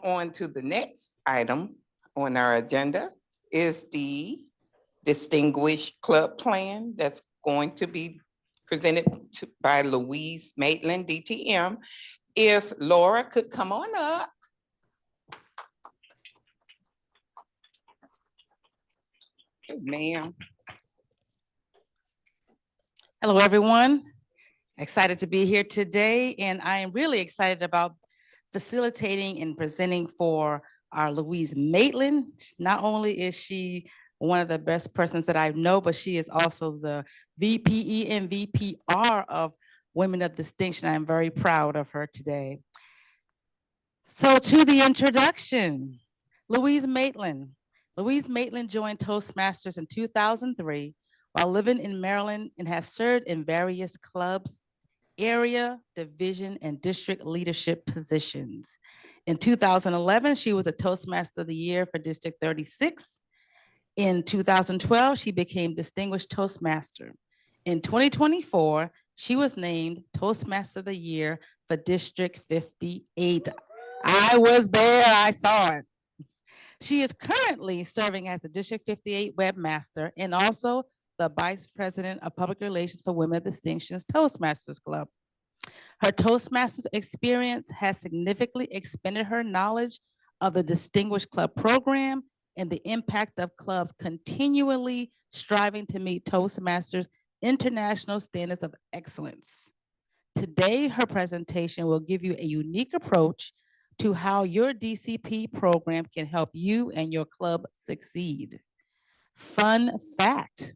on to the next item on our agenda is the Distinguished Club Plan that's going to be presented by Louise Maitland, DTM. If Laura could come on up. Hey, ma'am. Hello, everyone. Excited to be here today, and I am really excited about facilitating and presenting for our Louise Maitland. Not only is she one of the best persons that I know, but she is also the VPE and VPR of Women of Distinction. I'm very proud of her today. So to the introduction, Louise Maitland. Louise Maitland joined Toastmasters in 2003 while living in Maryland and has served in various clubs, area, division, and district leadership positions. In 2011, she was a Toastmaster of the Year for District 36. In 2012, she became Distinguished Toastmaster. In 2024, she was named Toastmaster of the Year for District 58. I was there, I saw it. She is currently serving as a District 58 webmaster and also the Vice President of Public Relations for Women of Distinction's Toastmasters Club. Her Toastmasters experience has significantly expanded her knowledge of the Distinguished Club program and the impact of clubs continually striving to meet Toastmasters' international standards of excellence. Today, her presentation will give you a unique approach to how your DCP program can help you and your club succeed. Fun fact,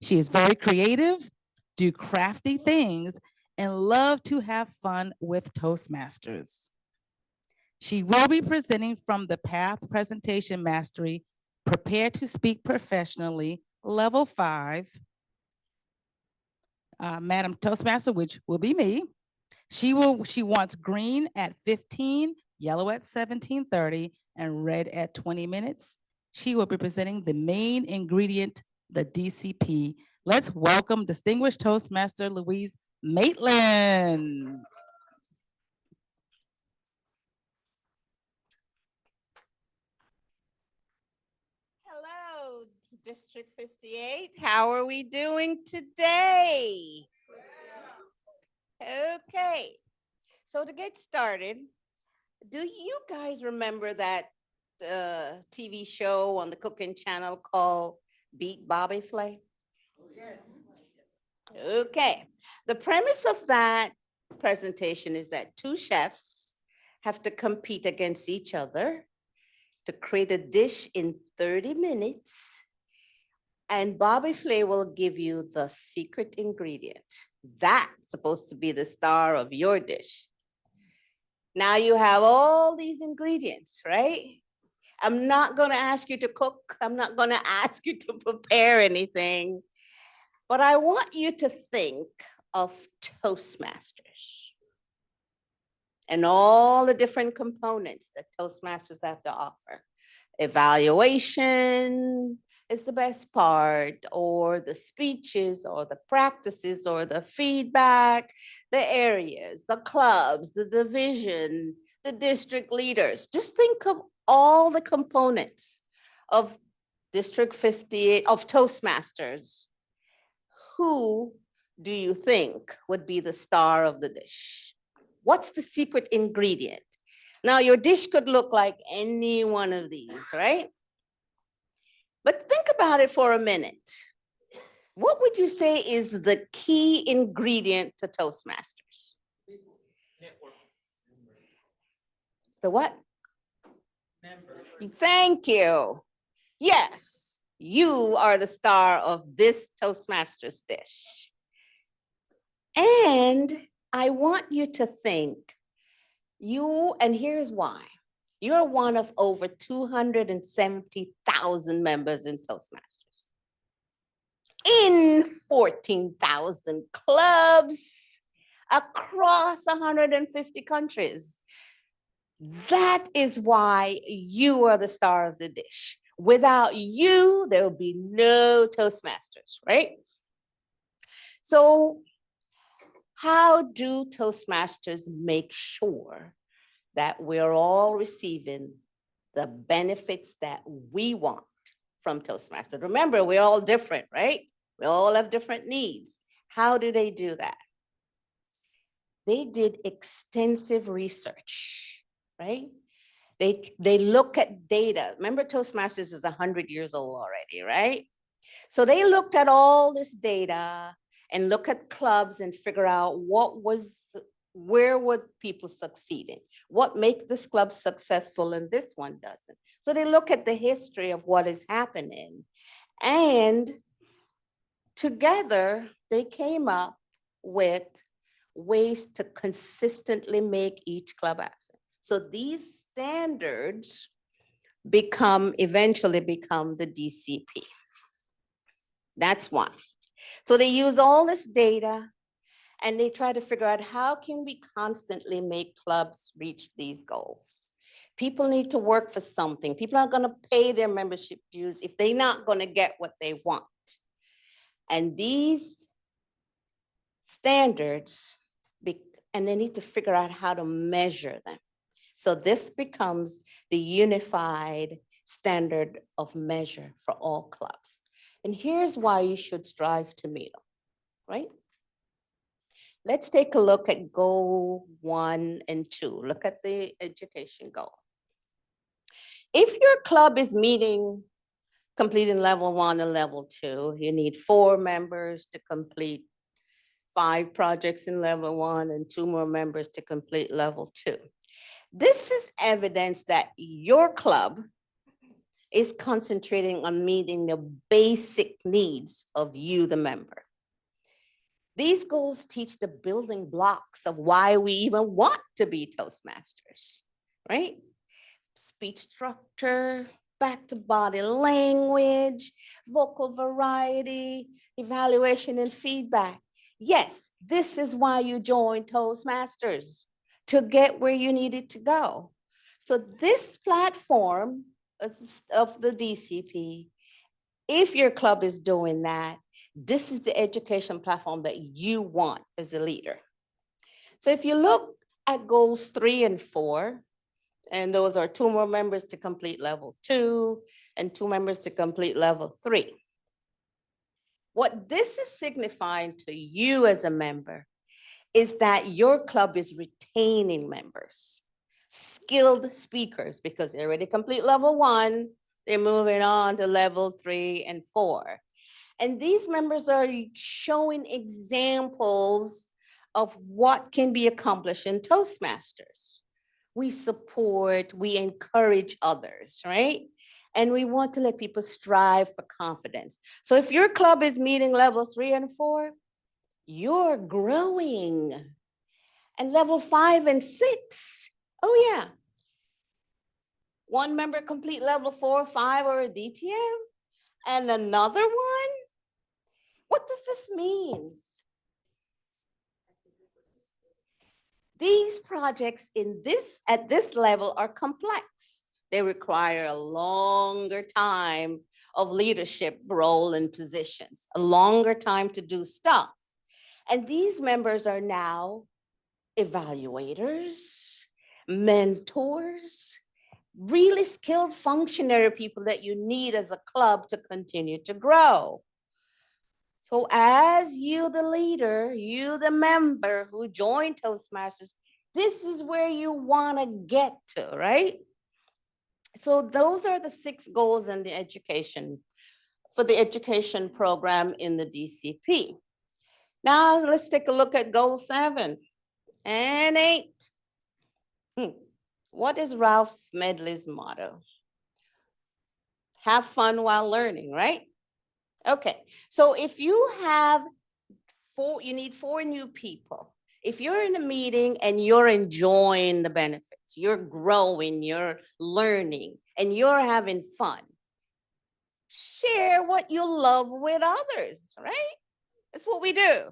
she is very creative, do crafty things, and love to have fun with Toastmasters. She will be presenting from the Path Presentation Mastery, Prepare to Speak Professionally, Level 5. Madam Toastmaster, which will be me. She wants green at 15, yellow at 17:30, and red at 20 minutes. She will be presenting the main ingredient, the DCP. Let's welcome Distinguished Toastmaster Louise Maitland. Hello, District 58. How are we doing today? Okay, so to get started, do you guys remember that TV show on the cooking channel called Beat Bobby Flay? Yes. Okay, the premise of that presentation is that two chefs have to compete against each other to create a dish in 30 minutes. And Bobby Flay will give you the secret ingredient. That's supposed to be the star of your dish. Now you have all these ingredients, right? I'm not going to ask you to cook. I'm not going to ask you to prepare anything. But I want you to think of Toastmasters and all the different components that Toastmasters have to offer. Evaluation is the best part, or the speeches, or the practices, or the feedback, the areas, the clubs, the division, the district leaders. Just think of all the components of District 58, of Toastmasters. Who do you think would be the star of the dish? What's the secret ingredient? Now, your dish could look like any one of these, right? But think about it for a minute. What would you say is the key ingredient to Toastmasters? Network. The what? Members. Thank you. Yes, you are the star of this Toastmasters dish. And I want you to think, and here's why. You're one of over 270,000 members in Toastmasters, in 14,000 clubs across 150 countries. That is why you are the star of the dish. Without you, there will be no Toastmasters, right? So how do Toastmasters make sure that we're all receiving the benefits that we want from Toastmasters. Remember, we're all different, right? We all have different needs. How do they do that? They did extensive research, right? They look at data. Remember, Toastmasters is 100 years old already, right? So they looked at all this data and look at clubs and figure out where would people succeeding? What makes this club successful and this one doesn't? So they look at the history of what is happening. And together they came up with ways to consistently make each club absent. So these standards eventually become the DCP. That's one. So they use all this data and they try to figure out how can we constantly make clubs reach these goals. People need to work for something. People aren't going to pay their membership dues if they're not going to get what they want. And these standards, and they need to figure out how to measure them. So this becomes the unified standard of measure for all clubs. And here's why you should strive to meet them, right? Let's take a look at goal 1 and 2. Look at the education goal. If your club is completing level 1 and level 2, you need 4 members to complete 5 projects in level 1 and 2 more members to complete level 2. This is evidence that your club is concentrating on meeting the basic needs of you, the member. These goals teach the building blocks of why we even want to be Toastmasters, right? Speech structure, back to body language, vocal variety, evaluation and feedback. Yes, this is why you joined Toastmasters, to get where you needed to go. So this platform of the DCP, if your club is doing that, this is the education platform that you want as a leader. So if you look at goals 3 and 4, and those are 2 more members to complete level 2 and 2 members to complete level 3. What this is signifying to you as a member is that your club is retaining members, skilled speakers, because they already complete level 1, they're moving on to level 3 and 4. And these members are showing examples of what can be accomplished in Toastmasters. We support, we encourage others, right? And we want to let people strive for confidence. So if your club is meeting level 3 and 4, you're growing. And level 5 and 6, oh yeah. 1 member complete level 4, 5, or a DTM, and another one? What does this mean? These projects at this level are complex. They require a longer time of leadership role and positions, a longer time to do stuff. And these members are now evaluators, mentors, really skilled functionary people that you need as a club to continue to grow. So as you, the leader, you, the member who joined Toastmasters, this is where you want to get to, right? So those are the 6 goals in the education, for the education program in the DCP. Now let's take a look at goal 7 and 8. What is Ralph Medley's motto? Have fun while learning, right? Okay, so if you have 4, you need 4 new people. If you're in a meeting and you're enjoying the benefits, you're growing, you're learning, and you're having fun, share what you love with others, right? That's what we do.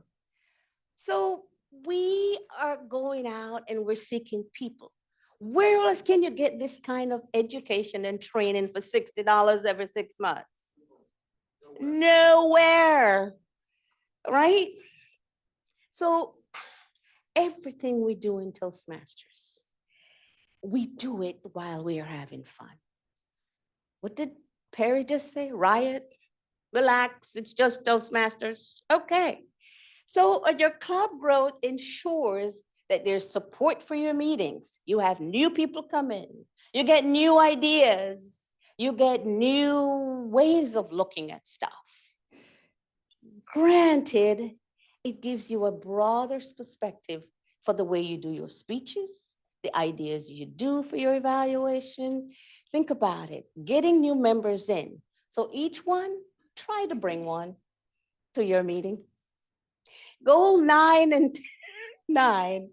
So we are going out and we're seeking people. Where else can you get this kind of education and training for $60 every 6 months? Nowhere, right? So everything we do in Toastmasters, we do it while we are having fun. What did Perry just say? Riot, relax, it's just Toastmasters. Okay. So your club growth ensures that there's support for your meetings. You have new people come in, you get new ideas, you get new ways of looking at stuff. Granted, it gives you a broader perspective for the way you do your speeches, the ideas you do for your evaluation. Think about it, getting new members in. So each one, try to bring one to your meeting. Goal 9 and 9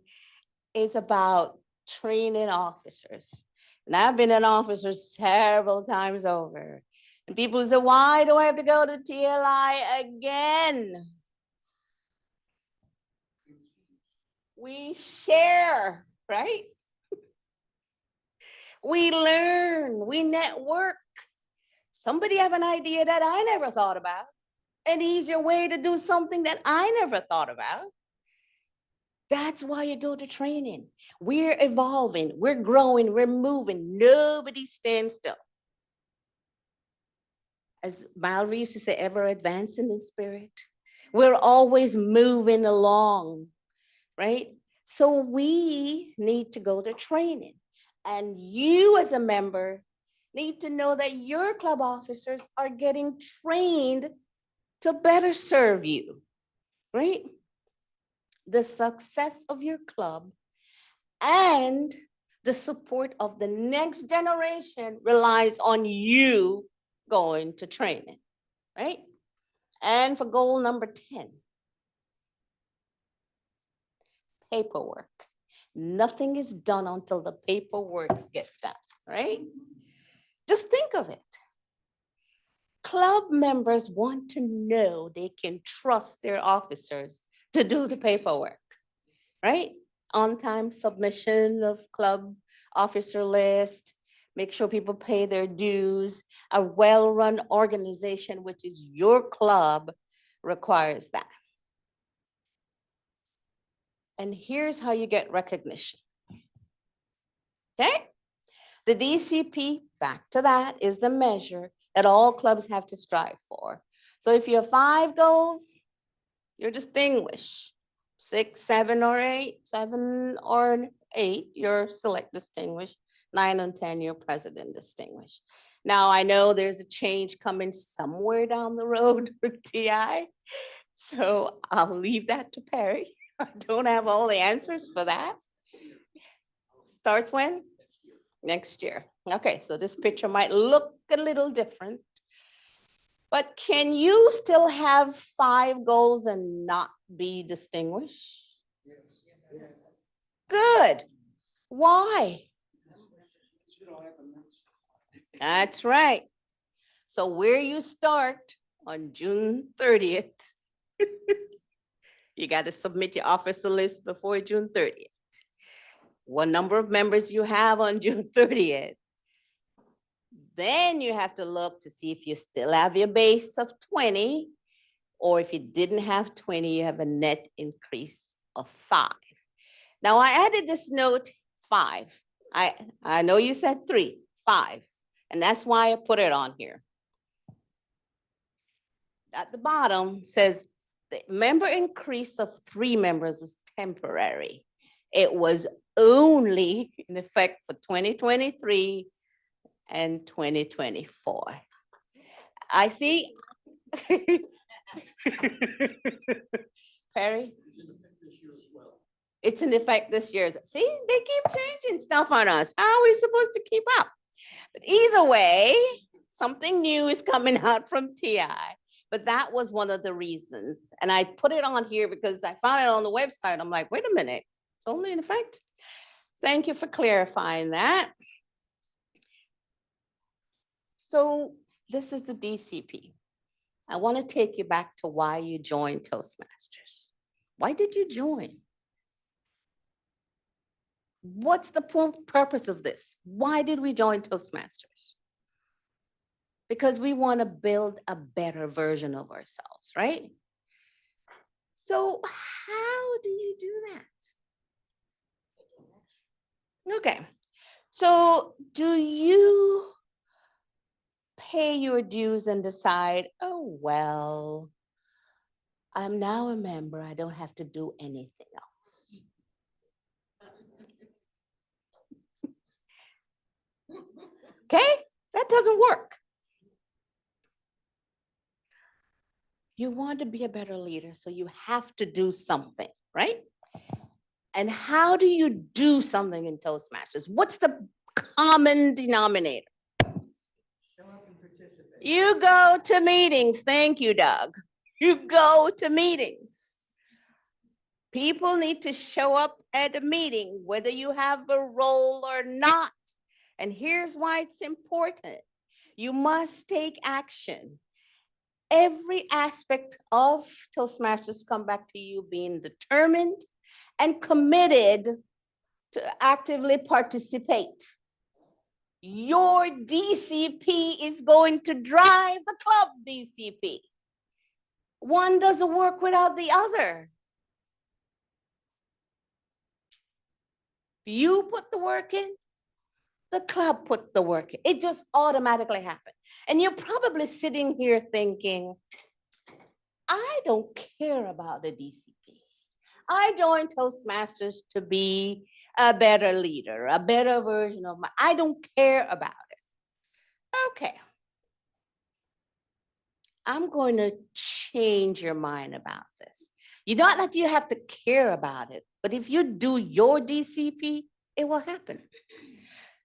is about training officers. And I've been an officer several times over. And people say, why do I have to go to TLI again? We share, right? We learn, we network. Somebody have an idea that I never thought about. An easier way to do something that I never thought about. That's why you go to training. We're evolving, we're growing, we're moving. Nobody stands still. As Mallory used to say, ever advancing in spirit. We're always moving along, right? So we need to go to training. And you as a member need to know that your club officers are getting trained to better serve you, right? The success of your club and the support of the next generation relies on you going to training, right? And for goal number 10, paperwork. Nothing is done until the paperwork gets done, right? Just think of it. Club members want to know they can trust their officers to do the paperwork, right? On-time submission of club officer list, make sure people pay their dues. A well-run organization, which is your club, requires that. And here's how you get recognition. Okay? The DCP, back to that, is the measure that all clubs have to strive for. So if you have 5 goals, you're distinguished. 6, 7, or 8, 7 or 8, you're select distinguished. 9 and 10, you're president distinguished. Now, I know there's a change coming somewhere down the road with TI, so I'll leave that to Perry. I don't have all the answers for that. Starts when? Next year. Okay, so this picture might look a little different, but can you still have 5 goals and not be distinguished? Yes. Good. Why? That's right. So where you start on June 30th, you got to submit your officer list before June 30th. What number of members you have on June 30th. Then you have to look to see if you still have your base of 20, or if you didn't have 20, you have a net increase of 5. Now I added this note 5. I know you said 3, 5, and that's why I put it on here. At the bottom says the member increase of 3 members was temporary. It was only in effect for 2023 and 2024. I see. Perry? It's in effect this year. See, they keep changing stuff on us. How are we supposed to keep up? But either way, something new is coming out from TI. But that was one of the reasons. And I put it on here because I found it on the website. I'm like, wait a minute, it's only in effect. Thank you for clarifying that. So this is the DCP. I want to take you back to why you joined Toastmasters. Why did you join? What's the purpose of this? Why did we join Toastmasters? Because we want to build a better version of ourselves, right? So how do you do that? Okay, So do you pay your dues and decide, oh, well, I'm now a member, I don't have to do anything else? Okay, that doesn't work. You want to be a better leader, so you have to do something, right? And how do you do something in Toastmasters? What's the common denominator? You go to meetings. Thank you, Doug. You go to meetings. People need to show up at a meeting, whether you have a role or not. And here's why it's important. You must take action. Every aspect of Toastmasters come back to you being determined and committed to actively participate. Your DCP is going to drive the club DCP. One doesn't work without the other. You put the work in, the club put the work in. It just automatically happened. And you're probably sitting here thinking, I don't care about the DCP. I joined Toastmasters to be a better leader, a better version of I don't care about it. Okay. I'm going to change your mind about this. You not that you have to care about it, but if you do your DCP, it will happen.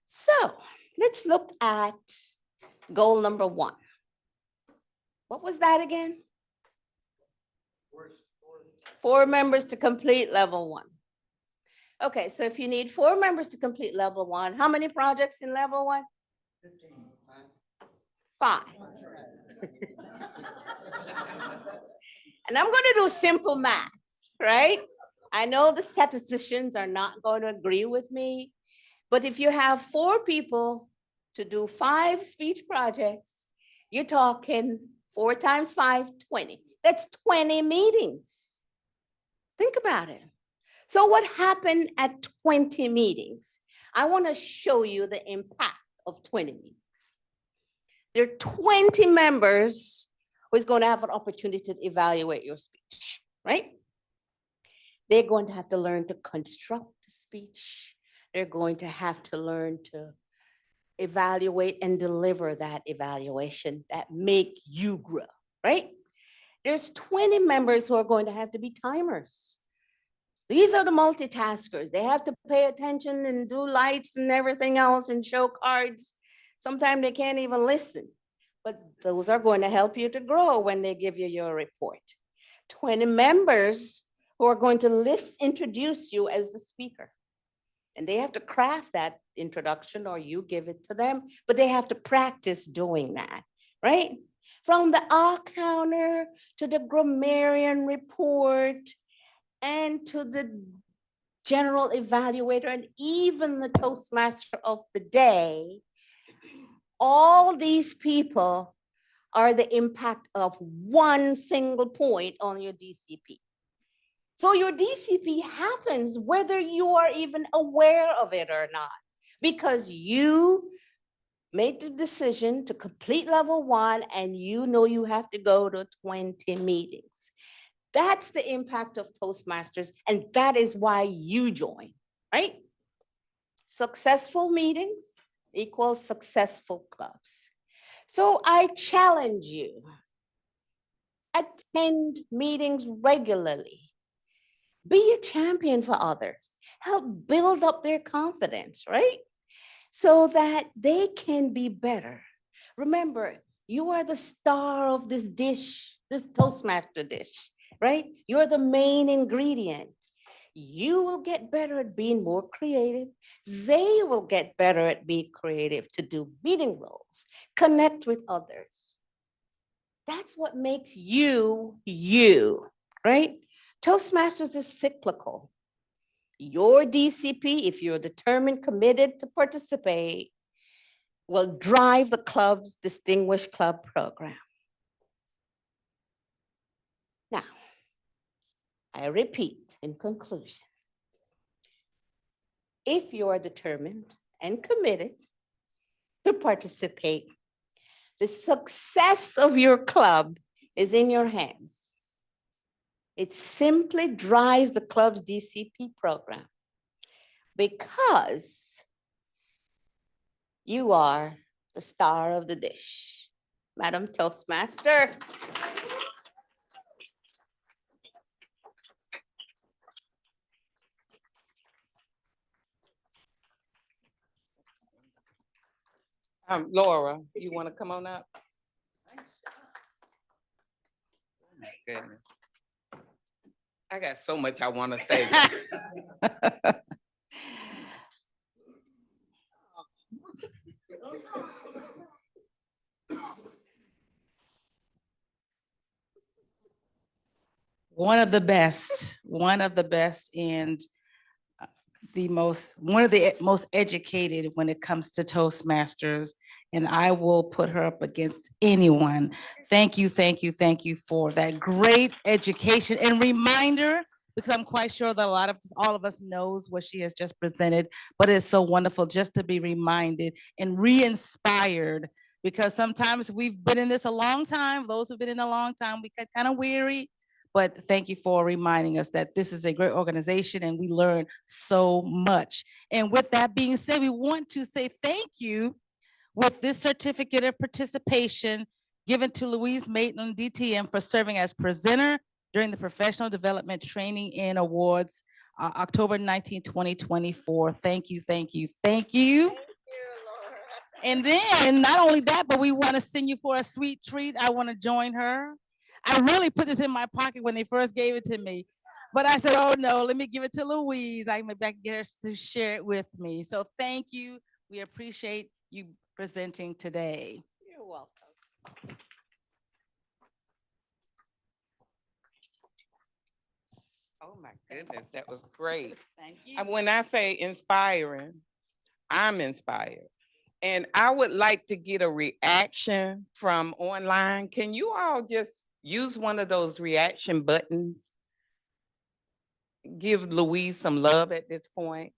So let's look at goal number 1. What was that again? 4 members to complete level 1. Okay, so if you need 4 members to complete level 1, how many projects in level 1? 15. 5. And I'm going to do simple math, right? I know the statisticians are not going to agree with me, but if you have 4 people to do 5 speech projects, you're talking 4 times 5, 20. That's 20 meetings. Think about it. So what happened at 20 meetings? I want to show you the impact of 20 meetings. There are 20 members who is going to have an opportunity to evaluate your speech, right? They're going to have to learn to construct the speech. They're going to have to learn to evaluate and deliver that evaluation that make you grow, right? There's 20 members who are going to have to be timers. These are the multitaskers. They have to pay attention and do lights and everything else and show cards. Sometimes they can't even listen, but those are going to help you to grow when they give you your report. 20 members who are going to introduce you as the speaker. And they have to craft that introduction or you give it to them, but they have to practice doing that, right? From the counter to the grammarian report and to the general evaluator and even the Toastmaster of the day, all these people are the impact of one single point on your DCP. So your DCP happens whether you are even aware of it or not, because you made the decision to complete level 1 and you know you have to go to 20 meetings. That's the impact of Toastmasters, and that is why you join, right? Successful meetings equals successful clubs. So I challenge you, attend meetings regularly. Be a champion for others. Help build up their confidence, right? So that they can be better. Remember, you are the star of this dish, this Toastmaster dish, right? You're the main ingredient. You will get better at being more creative. They will get better at being creative to do meeting roles, connect with others. That's what makes you, right? Toastmasters is cyclical. Your DCP, if you're determined, committed to participate, will drive the club's Distinguished Club program. Now, I repeat in conclusion, if you are determined and committed to participate. The success of your club is in your hands. It simply drives the club's DCP program because you are the star of the dish. Madam Toastmaster. Laura, you want to come on up? Oh my goodness. I got so much I want to say. One of the best, and one of the most educated when it comes to Toastmasters, and I will put her up against anyone. Thank you for that great education and reminder, because I'm quite sure that all of us knows what she has just presented, but it's so wonderful just to be reminded and re-inspired, because sometimes we've been in this a long time. Those who've been in a long time, we get kind of weary. But thank you for reminding us that this is a great organization and we learn so much. And with that being said, we want to say thank you with this certificate of participation given to Louise Maitland, DTM, for serving as presenter during the Professional Development Training and Awards, October 19, 2024. Thank you. Thank you, Laura. And then not only that, but we want to send you for a sweet treat. I want to join her. I really put this in my pocket when they first gave it to me, but I said, oh no, let me give it to Louise. Maybe I can get her to share it with me. So thank you. We appreciate you presenting today. You're welcome. Oh my goodness, that was great. Thank you. And when I say inspiring, I'm inspired. And I would like to get a reaction from online. Can you all just use one of those reaction buttons? Give Louise some love at this point.